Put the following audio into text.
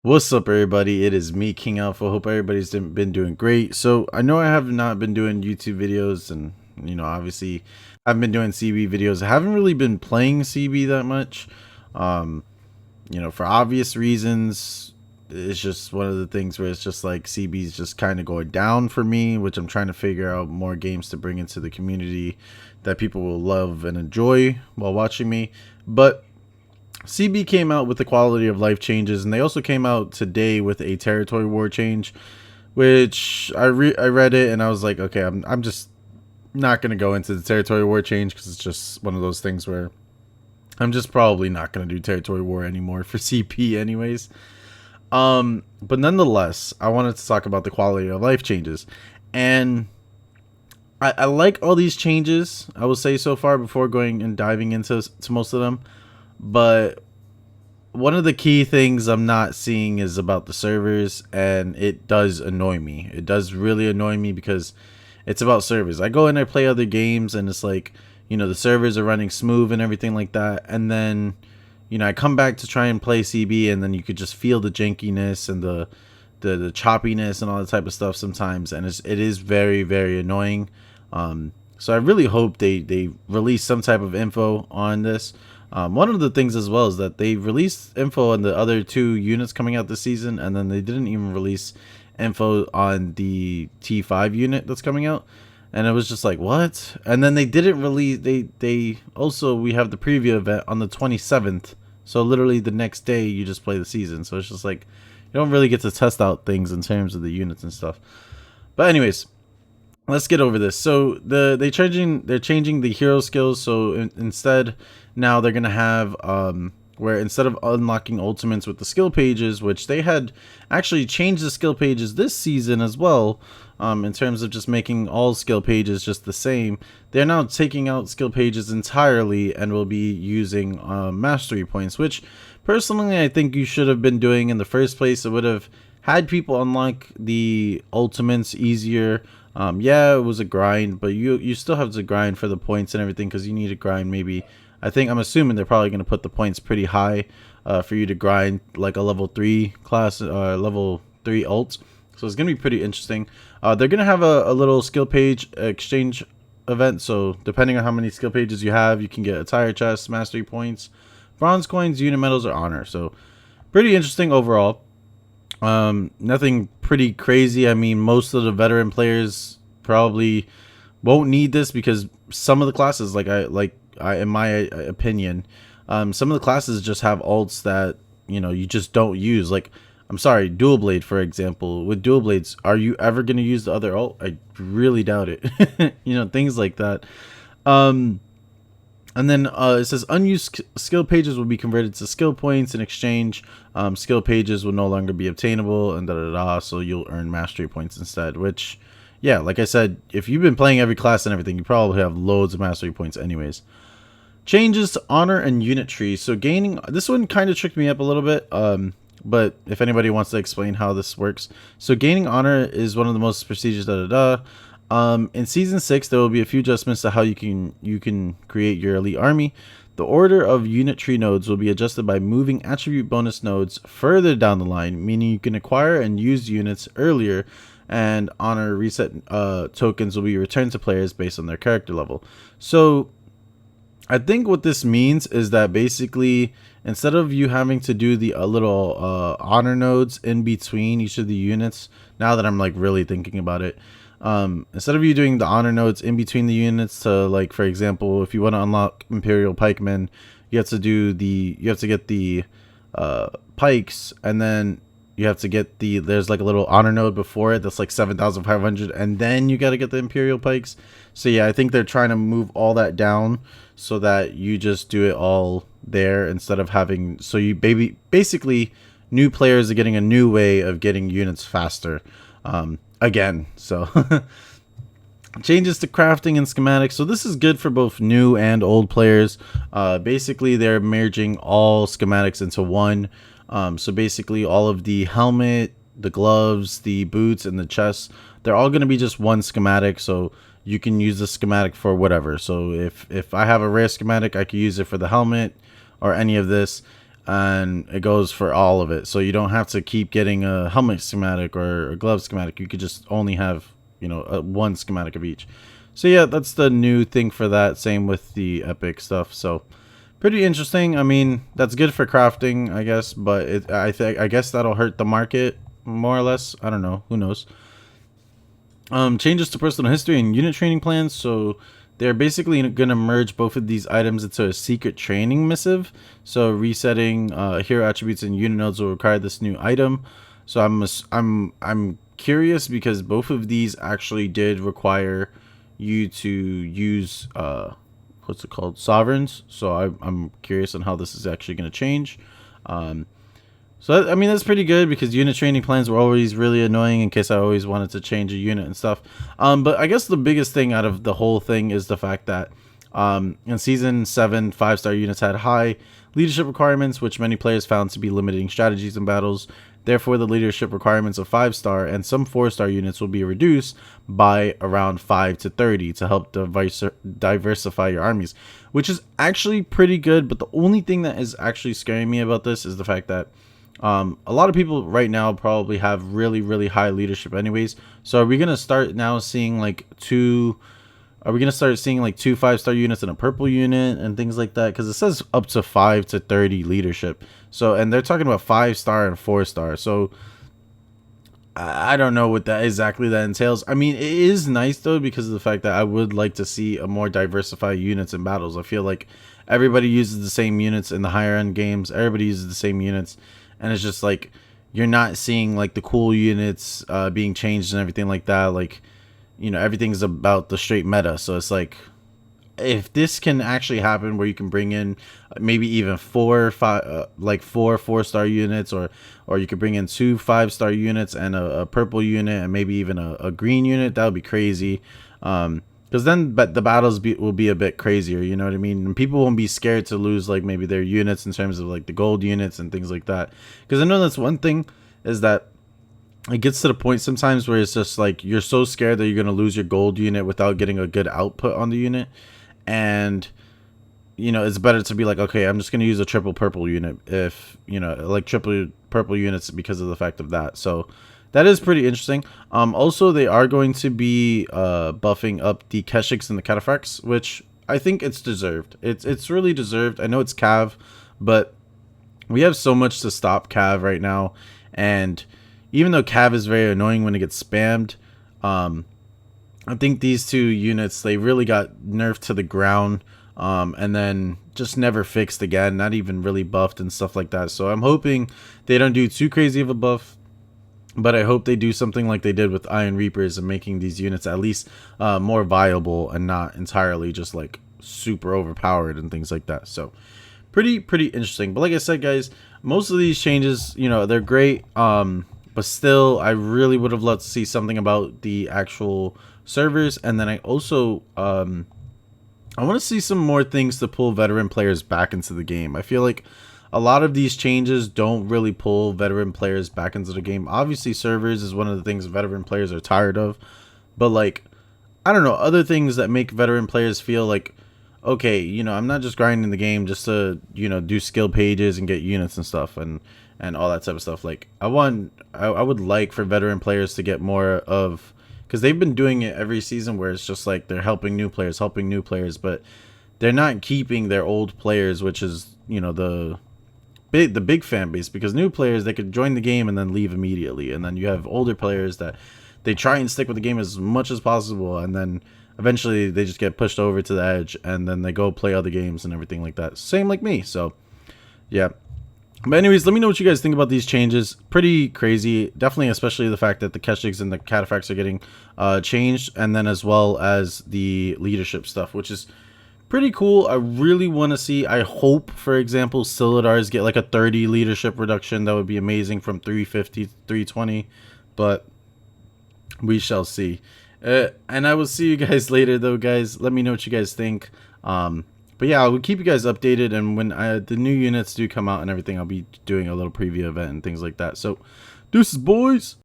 What's up, everybody? It is me, KiNGAlpha. Hope everybody's been doing great. So I know I have not been doing YouTube videos, and obviously, I've been doing CB videos. I haven't really been playing CB that much, um, for obvious reasons. It's just one of the things where it's just like CB is just kind of going down for me, which I'm trying to figure out more games to bring into the community that people will love and enjoy while watching me. But CB came out with the quality of life changes, and they also came out today with a territory war change, which I read it and I was like, okay, I'm just not gonna go into the territory war change because it's just one of those things where I'm just probably not gonna do territory war anymore for CP anyways. But nonetheless, I wanted to talk about the quality of life changes, and I like all these changes. I will say so far before going and diving into most of them, but one of the key things I'm not seeing is about the servers, and it does annoy me. It does really annoy me because it's about servers. I go in, I play other games, and it's like, the servers are running smooth and everything like that. And then, I come back to try and play CB, and then you could just feel the jankiness and the choppiness and all that type of stuff sometimes. And it is very, very annoying. So I really hope they release some type of info on this. One of the things as well is that they released info on the other two units coming out this season, and then they didn't even release info on the T5 unit that's coming out. And it was just like, what? And then they didn't release, they also, we have the preview event on the 27th. So literally the next day you just play the season. So it's just like, you don't really get to test out things in terms of the units and stuff. But anyways, let's get over this. So they're changing the hero skills. So instead, now they're gonna have where instead of unlocking ultimates with the skill pages, which they had actually changed the skill pages this season as well, in terms of just making all skill pages just the same, they're now taking out skill pages entirely and will be using mastery points, which personally I think you should have been doing in the first place. It would have had people unlock the ultimates easier. Yeah, it was a grind, but you still have to grind for the points and everything, because you need to grind maybe. I'm assuming they're probably going to put the points pretty high for you to grind like a level 3 class, level 3 ult. So it's going to be pretty interesting. They're going to have a little skill page exchange event. So depending on how many skill pages you have, you can get attire chests, mastery points, bronze coins, unit medals, or honor. So pretty interesting overall. Nothing pretty crazy. I mean, most of the veteran players probably won't need this because some of the classes, in my opinion, some of the classes just have ults that you just don't use. Like, I'm sorry, dual blade, for example. With dual blades, are you ever going to use the other ult? I really doubt it. Things like that. And then it says unused skill pages will be converted to skill points in exchange. Skill pages will no longer be obtainable, and so you'll earn mastery points instead. Which, yeah, like I said, if you've been playing every class and everything, you probably have loads of mastery points anyways. Changes to honor and unit trees. So gaining, this one kind of tricked me up a little bit. But if anybody wants to explain how this works, so gaining honor is one of the most prestigious. In season 6, there will be a few adjustments to how you can create your elite army. The order of unit tree nodes will be adjusted by moving attribute bonus nodes further down the line, meaning you can acquire and use units earlier, and honor reset tokens will be returned to players based on their character level. So I think what this means is that basically, instead of you having to do the little honor nodes in between each of the units, now that I'm like really thinking about it, instead of you doing the honor nodes in between the units to, like, for example, if you want to unlock Imperial Pikemen, you have to get the pikes, and then you have to get there's like a little honor node before it that's like 7,500, and then you got to get the Imperial Pikes. So yeah, I think they're trying to move all that down so that you just do it all there instead of having, so you basically new players are getting a new way of getting units faster. Again, so changes to crafting and schematics. So this is good for both new and old players. Basically, they're merging all schematics into one. So basically, all of the helmet, the gloves, the boots, and the chests, they're all going to be just one schematic. So you can use the schematic for whatever. So if I have a rare schematic, I could use it for the helmet or any of this. and it goes for all of it. So you don't have to keep getting a helmet schematic or a glove schematic. You could just only have, you know, one schematic of each. So yeah, that's the new thing for that. Same with the epic stuff. So pretty interesting. I mean, that's good for crafting, I guess, but I guess that'll hurt the market more or less. I don't know. Who knows? Changes to personal history and unit training plans. So they're basically going to merge both of these items into a secret training missive. So resetting hero attributes and unit nodes will require this new item. So I'm curious because both of these actually did require you to use what's it called, sovereigns. So I'm curious on how this is actually going to change. So I mean, that's pretty good because unit training plans were always really annoying in case I always wanted to change a unit and stuff. But I guess the biggest thing out of the whole thing is the fact that in season 7, 5-star units had high leadership requirements, which many players found to be limiting strategies in battles. Therefore, the leadership requirements of 5-star and some 4-star units will be reduced by around 5 to 30 to help diversify your armies, which is actually pretty good. But the only thing that is actually scaring me about this is the fact that a lot of people right now probably have really high leadership anyways. So are we gonna start now seeing like two 5-star units and a purple unit and things like that? Because it says up to 5 to 30 leadership. So, and they're talking about 5-star and 4-star. So I don't know what that exactly that entails. I mean, it is nice though because of the fact that I would like to see a more diversified units in battles. I feel like everybody uses the same units in the higher end games. Everybody uses the same units. And it's just like you're not seeing like the cool units being changed and everything like that. Like, you know, everything's about the straight meta. So it's like, if this can actually happen where you can bring in maybe even 4 4-star units, or you could bring in 2 5-star units and a purple unit and maybe even a green unit, that would be crazy. Because then the battles will be a bit crazier, you know what I mean? And people won't be scared to lose like maybe their units in terms of like the gold units and things like that. Because I know that's one thing, is that it gets to the point sometimes where it's just like you're so scared that you're going to lose your gold unit without getting a good output on the unit. And, you know, it's better to be like, okay, I'm just going to use a triple purple unit, if, you know, like triple purple units, because of the fact of that. So that is pretty interesting. Also, they are going to be buffing up the Keshiks and the Cataphracts, which I think it's deserved. It's really deserved. I know it's Cav, but we have so much to stop Cav right now. And even though Cav is very annoying when it gets spammed, I think these two units, they really got nerfed to the ground, and then just never fixed again, not even really buffed and stuff like that. So I'm hoping they don't do too crazy of a buff, but I hope they do something like they did with Iron Reapers and making these units at least more viable and not entirely just like super overpowered and things like that. So pretty interesting. But like I said, guys, most of these changes, you know, they're great, but still I really would have loved to see something about the actual servers. And then I also I want to see some more things to pull veteran players back into the game. I feel like a lot of these changes don't really pull veteran players back into the game. Obviously, servers is one of the things veteran players are tired of, but like, I don't know, other things that make veteran players feel like, okay, you know, I'm not just grinding the game just to, you know, do skill pages and get units and stuff and all that type of stuff. Like, I would like for veteran players to get more of, because they've been doing it every season where it's just like they're helping new players, but they're not keeping their old players, which is, you know, the big fan base. Because new players, they could join the game and then leave immediately, and then you have older players that they try and stick with the game as much as possible, and then eventually they just get pushed over to the edge, and then they go play other games and everything like that. Same like me. So yeah, but anyways, let me know what you guys think about these changes. Pretty crazy, definitely, especially the fact that the Keshiks and the Cataphracts are getting changed, and then as well as the leadership stuff, which is pretty cool. I really want to see, I hope, for example, Silidars get like a 30 leadership reduction. That would be amazing, from 350 to 320, but we shall see. And I will see you guys later though, guys. Let me know what you guys think. But yeah, I will keep you guys updated, and when the new units do come out and everything, I'll be doing a little preview event and things like that. So deuces, boys.